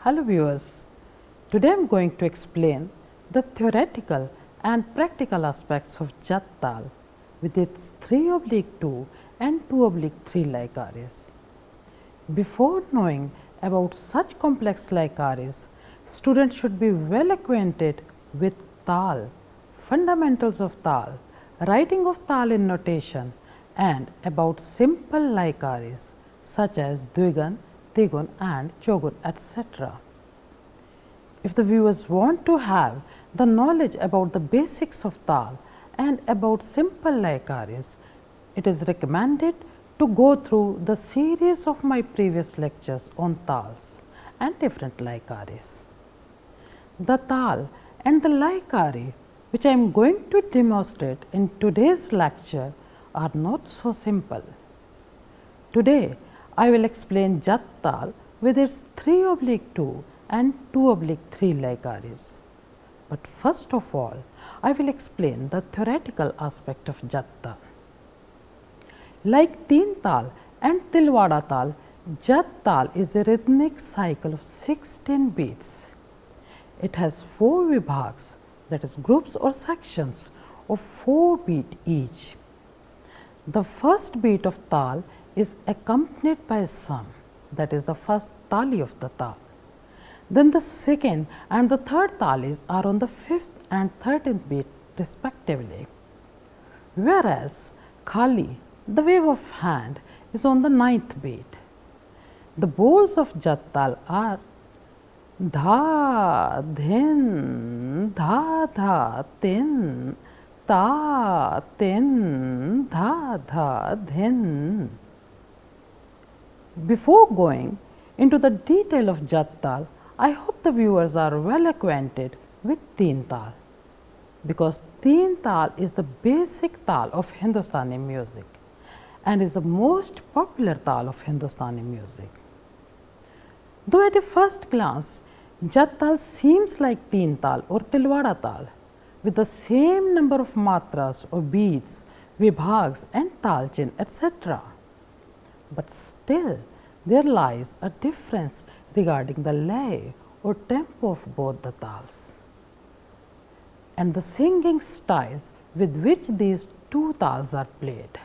Hello viewers, today I am going to explain the theoretical and practical aspects of Jatt Tal with its 3/2 and 2/3 Layakaris. Before knowing about such complex Layakaris, students should be well acquainted with Tal, fundamentals of Tal, writing of Tal in notation and about simple Layakaris such as Dvigun, Tigun and Chogun, etc. If the viewers want to have the knowledge about the basics of Tal and about simple Layakaris, it is recommended to go through the series of my previous lectures on Tals and different Layakaris. The Tal and the Layakari which I am going to demonstrate in today's lecture are not so simple. Today, I will explain Jatt Tal with its 3/2 and 2/3 Layakaris. But first of all, I will explain the theoretical aspect of Jatt Tal. Like Teen Tal and Tilwada Tal, Jatt Tal is a rhythmic cycle of 16 beats. It has 4 vibhags, that is groups or sections of 4 beats each. The first beat of Tal is accompanied by a sum, that is the first tali of the Tal. Then the second and the third talis are on the 5th and 13th beat respectively, whereas Khali, the wave of hand, is on the 9th beat. The bols of Jatt Tal are dha, dhin, dha, dha, tin, ta, tin, dha, dha, dhin. Before going into the detail of Jatt Tal, I hope the viewers are well acquainted with Teen Tal, because Teen Tal is the basic Tal of Hindustani music and is the most popular Tal of Hindustani music. Though at a first glance, Jatt Tal seems like Teen Tal or Tilwada Tal with the same number of matras or beats, vibhags and talchin, etc. But still there lies a difference regarding the lay or tempo of both the Tals and the singing styles with which these two Tals are played.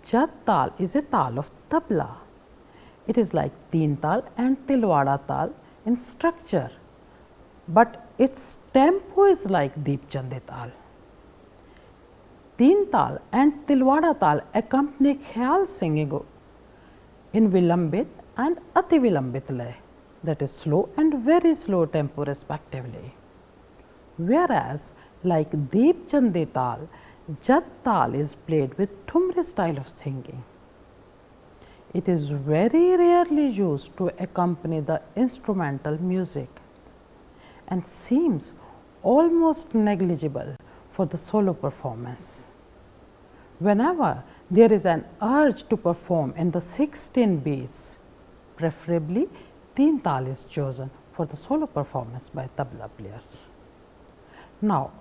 Jatt Tal is a Tal of tabla. It is like Teen Tal and Tilwada Tal in structure, but its tempo is like Deepchandi Tal. Teen Tal and Tilwada Tal accompany Khyal singing in Vilambit and Ati Vilambit lay, that is slow and very slow tempo respectively. Whereas like Deepchandi Tal, Jatt Tal is played with Thumri style of singing. It is very rarely used to accompany the instrumental music and seems almost negligible for the solo performance. Whenever there is an urge to perform in the 16 beats, preferably Teen Tal is chosen for the solo performance by tabla players. Now,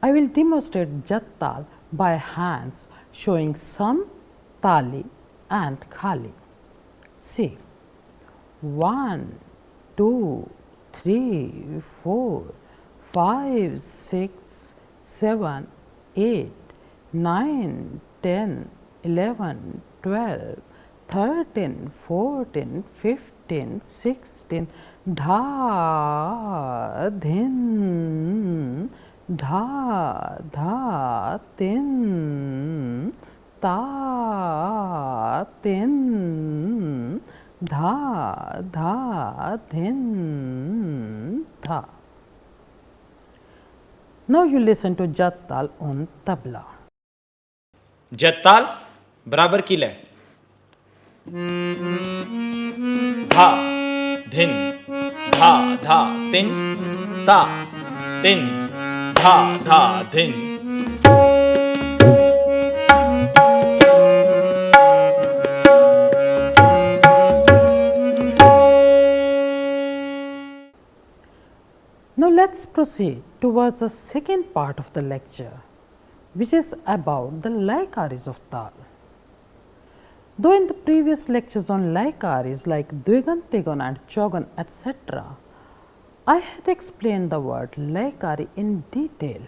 I will demonstrate Jatt Tal by hands showing sum, tali and khali. See, 1, 2, 3, 4, 5, 6, 7, 8, 9, 10, 11, 12, 13, 14, 15, 16, dha, dhin, dha, dha, tin, ta, tin, dha, dha, dhin, dha. Now you listen to Jatt Tal on tabla. Jatt Tal बराबर की लय धा धिन धा धा तिन ता तिन धा धा धिन. Now let's proceed towards the second part of the lecture, which is about the Layakaris of Tal. Though in the previous lectures on Layakaris like Dvigan, Tigan and Chogan etc., I had explained the word Layakari in detail.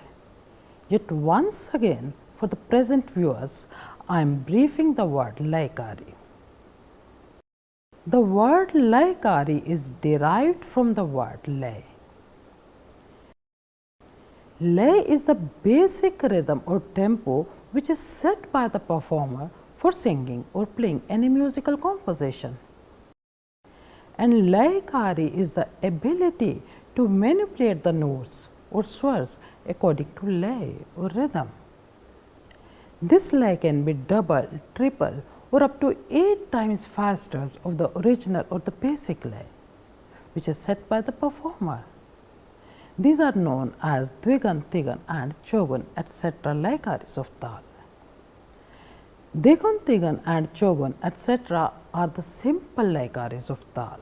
Yet once again, for the present viewers, I am briefing the word Layakari. The word Layakari is derived from the word lay. Lay is the basic rhythm or tempo which is set by the performer for singing or playing any musical composition. And Layakari is the ability to manipulate the notes or swars according to lay or rhythm. This lay can be double, triple or up to 8 times faster of the original or the basic lay, which is set by the performer. These are known as Dvigan, Tigan and Chogan etc. Layakaris of Tal. Dvigan, Tigan and Chogan etc. are the simple Layakaris of Tal.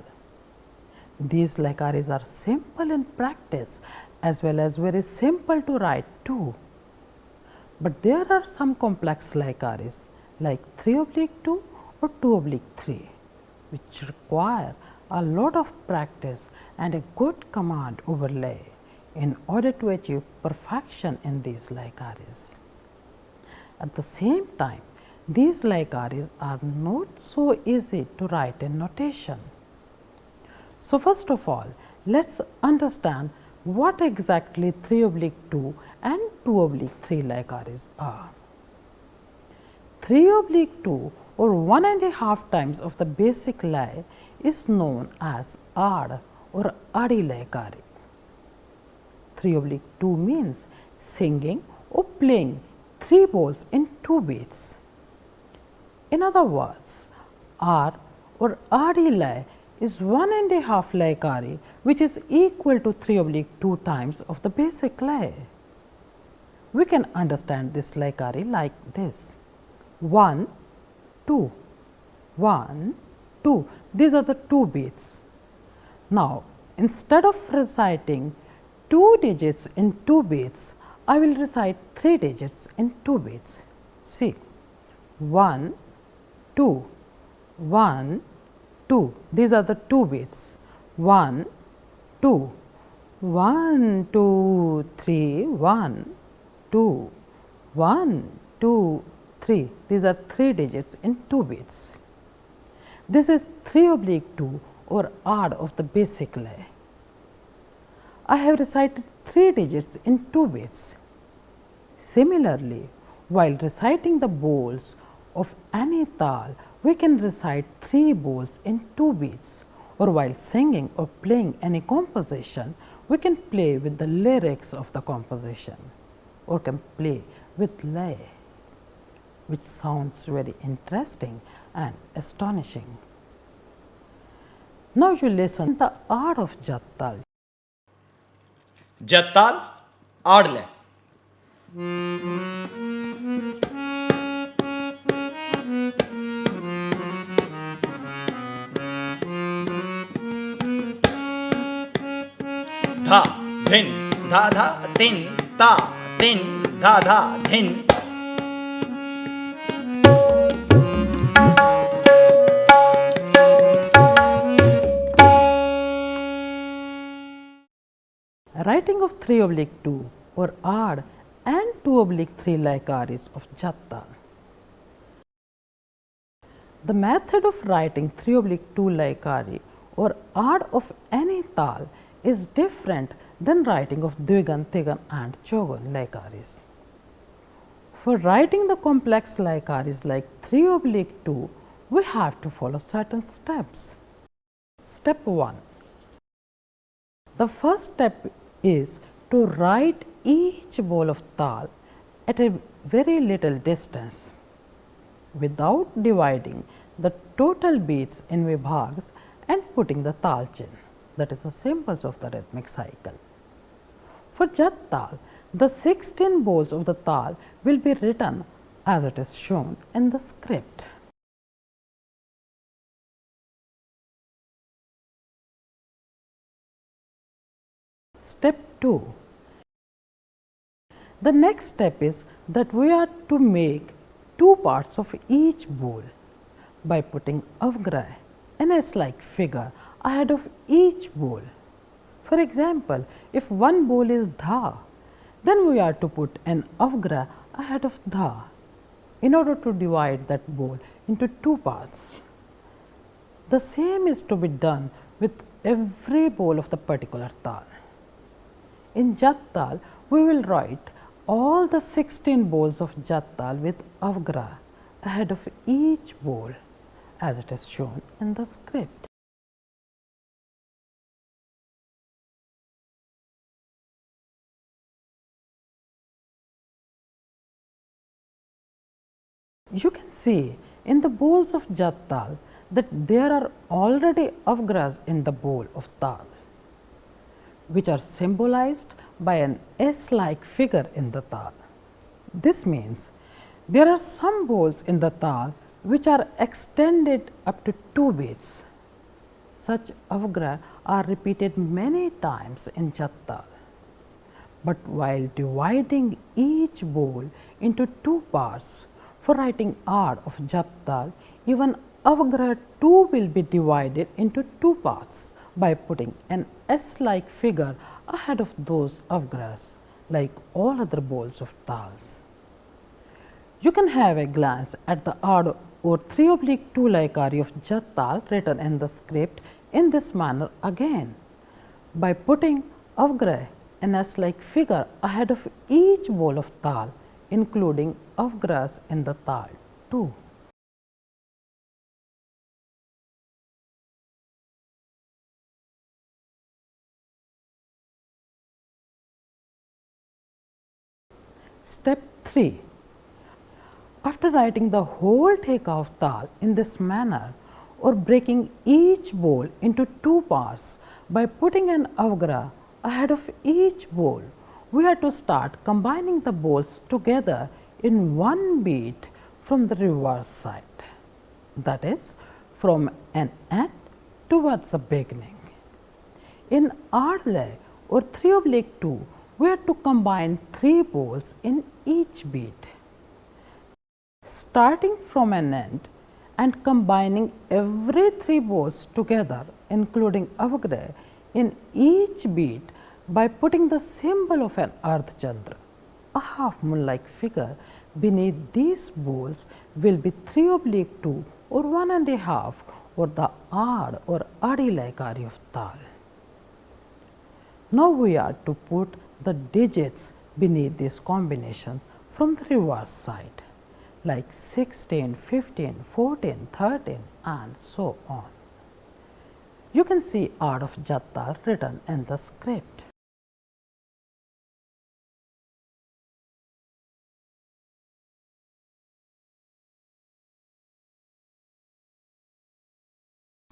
These Layakaris are simple in practice as well as very simple to write too. But there are some complex Layakaris like 3/2 or 2/3 which require a lot of practice and a good command over lay in order to achieve perfection in these Layakaris. At the same time, these Layakaris are not so easy to write in notation. So, first of all, let us understand what exactly 3/2 and 2/3 Layakaris are. 3/2 or 1.5 times of the basic lay is known as Ad or Adi Layakari. 3/2 means singing or playing 3 bowls in 2 beats. In other words, R or Adi lay is 1.5 Layakari which is equal to 3/2 times of the basic lay. We can understand this Layakari like this: 1, 2, 1, 2. These are the 2 beats. Now, instead of reciting 2 digits in 2 beats, I will recite 3 digits in 2 beats. See, 1, 2, 1, 2. These are the 2 beats. 1, 2, 1, 2, 3, 1, 2, 1, 2, 3. These are 3 digits in 2 beats. This is 3/2 or odd of the basic lay. I have recited 3 digits in 2 beats. Similarly, while reciting the bowls of any tal, we can recite 3 bowls in 2 beats, or while singing or playing any composition, we can play with the lyrics of the composition or can play with lay, which sounds very interesting and astonishing. Now, you listen the art of Jatt Tal. Jatt Tal, odd lay. Dha, dhin, dha dha, tin, ta, tin, dha dha, dhin. Writing of 3/2 or odd and 2/3 Layakaris of Jatt Tal. The method of writing 3/2 Layakari or odd of any tal is different than writing of Dvigan, Tigan and Chogan Layakaris. For writing the complex Layakaris like 3/2, we have to follow certain steps. Step 1. The first step is to write each bowl of tal at a very little distance without dividing the total beats in vibhags and putting the tal chin, that is the symbols of the rhythmic cycle. For Jatt Tal, the 16 bowls of the tal will be written as it is shown in the script. Step 2. The next step is that we are to make 2 parts of each bowl by putting avgra, an S-like figure ahead of each bowl. For example, if one bowl is dha, then we are to put an avgra ahead of dha in order to divide that bowl into two parts. The same is to be done with every bowl of the particular tal. In Jatt Tal, we will write all the 16 bowls of Jatt Tal with avgra ahead of each bowl as it is shown in the script. You can see in the bowls of Jatt Tal that there are already avgras in the bowl of tal, which are symbolized by an S-like figure in the tal. This means there are some bowls in the tal which are extended up to 2 beats. Such avgra are repeated many times in Jatt Tal. But while dividing each bowl into 2 parts for writing art of Jatt Tal, even avgra too will be divided into 2 parts by putting an S-like figure ahead of those avgras like all other bowls of tals. You can have a glance at the odd or 3/2 Layakari of Jatt Tal written in the script in this manner again by putting avgra, an S-like figure ahead of each bowl of tal, including avgras in the tal too. Step 3. After writing the whole theka of tal in this manner or breaking each bowl into 2 parts by putting an avgra ahead of each bowl, we are to start combining the bowls together in one beat from the reverse side, that is from an end towards the beginning. In Ardle or 3/2, we are to combine 3 bowls in each beat. Starting from an end and combining every 3 bowls together, including avgra, in each beat by putting the symbol of an Ardhchandra, a half moon like figure beneath these bowls will be 3/2 or 1.5 or the Ard or Adi Layakari of tal. Now we are to put the digits beneath these combinations from the reverse side like 16, 15, 14, 13 and so on. You can see Ard of Jatt Tal written in the script.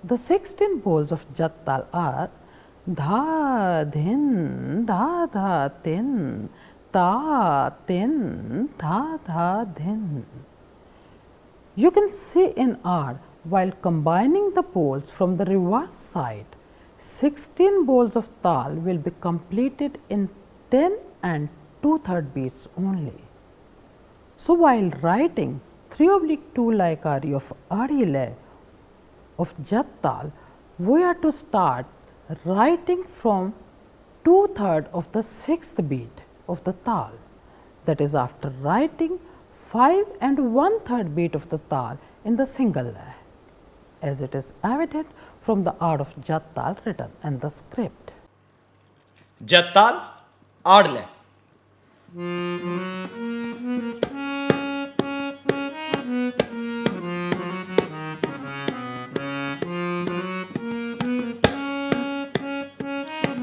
The 16 bowls of Jatt Tal are dha, dhin, dha, dha, tin, ta, tin, dha, dha, dhin. You can see in Ard, while combining the bowls from the reverse side, 16 bowls of tal will be completed in 10 and 2/3 beats only. So, while writing 3/2 Layakari of Adile of Jatt Tal, we are to start writing from 2/3 of the 6th beat of the tal, that is after writing 5 and 1/3 beat of the tal in the single lay, as it is evident from the Ard of Jatt Tal written in the script. Jatt Tal, Adle.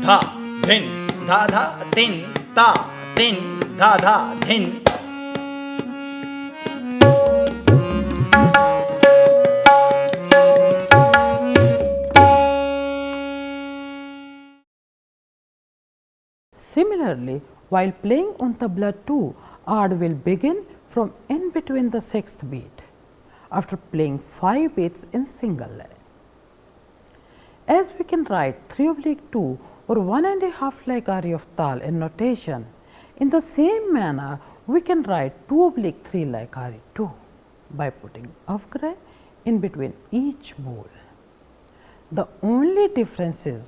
Dha, dhin, dha, dha, tin, ta, tin, dha, dha, dhin. Similarly, while playing on tabla 2, Ard will begin from in between the 6th beat after playing 5 beats in single lay. As we can write 3/2 or 1.5 Layakari of tal in notation, in the same manner we can write 2/3 Layakari too by putting avgra in between each bowl. The only difference is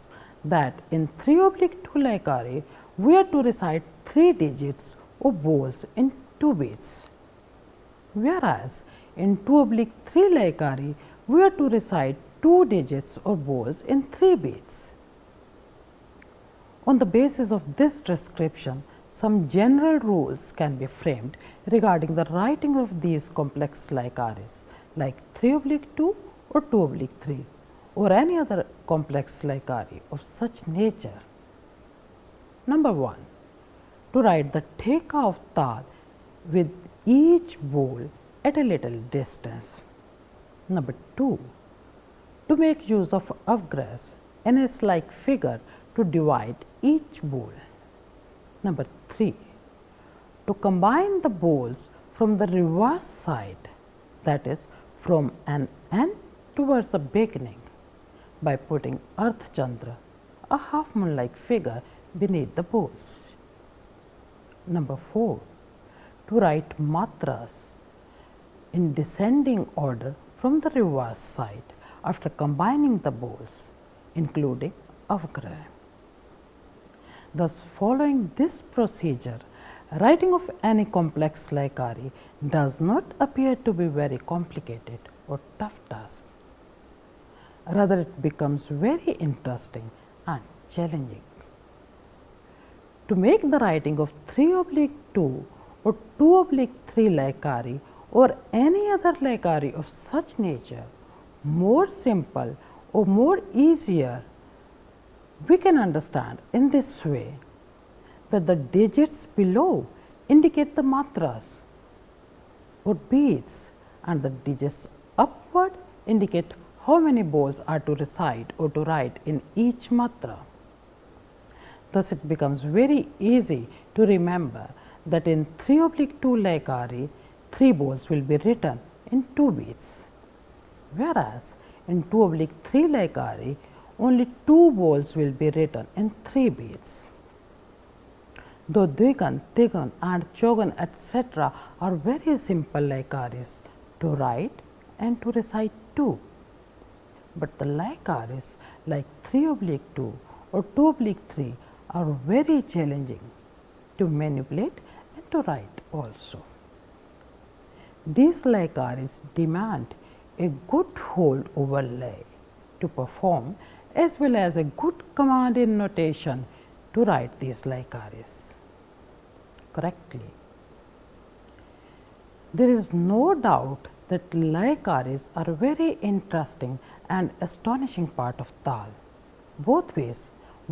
that in 3/2 Layakari, we are to recite 3 digits of bowls in 2 beats, whereas in 2/3 Layakari, we are to recite 2 digits or bowls in 3 beats. On the basis of this description, some general rules can be framed regarding the writing of these complex Layakaris like 3/2 or 2/3 or any other complex Layakari of such nature. Number 1. To write the theka of Tal with each bowl at a little distance. Number 2. To make use of avgrass in a S-like figure to divide each bowl. Number 3. To combine the bowls from the reverse side, that is from an end towards a beginning, by putting Ardh Chandra, a half moon like figure, beneath the bowls. Number 4. To write matras in descending order from the reverse side after combining the bowls, including avgrah. Thus, following this procedure, writing of any complex Layakari does not appear to be very complicated or tough task. Rather, it becomes very interesting and challenging. To make the writing of 3/2 or 2/3 Layakari or any other Layakari of such nature more simple or more easier, we can understand in this way that the digits below indicate the matras or beats and the digits upward indicate how many bowls are to recite or to write in each matra. Thus, it becomes very easy to remember that in 3/2 Layakari, 3 bowls will be written in 2 beats, whereas in 2/3 Layakari, only 2 bowls will be written in 3 beats. Though Dvigan, Tigan and Chogan etc. are very simple Layakaris to write and to recite too, but the Layakaris like 3/2 or 2/3 are very challenging to manipulate and to write also. These Layakaris demand a good hold over lay to perform as well as a good command in notation to write these Layakaris correctly. There is no doubt that Layakaris are a very interesting and astonishing part of Tal, both ways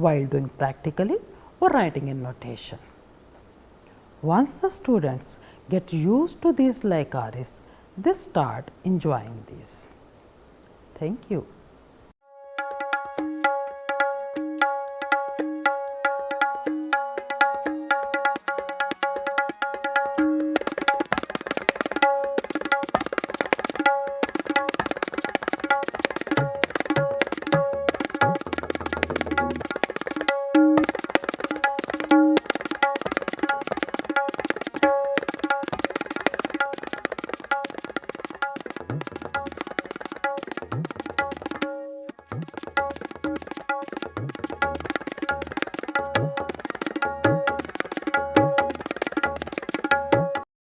while doing practically or writing in notation. Once the students get used to these Layakaris, they start enjoying these. Thank you.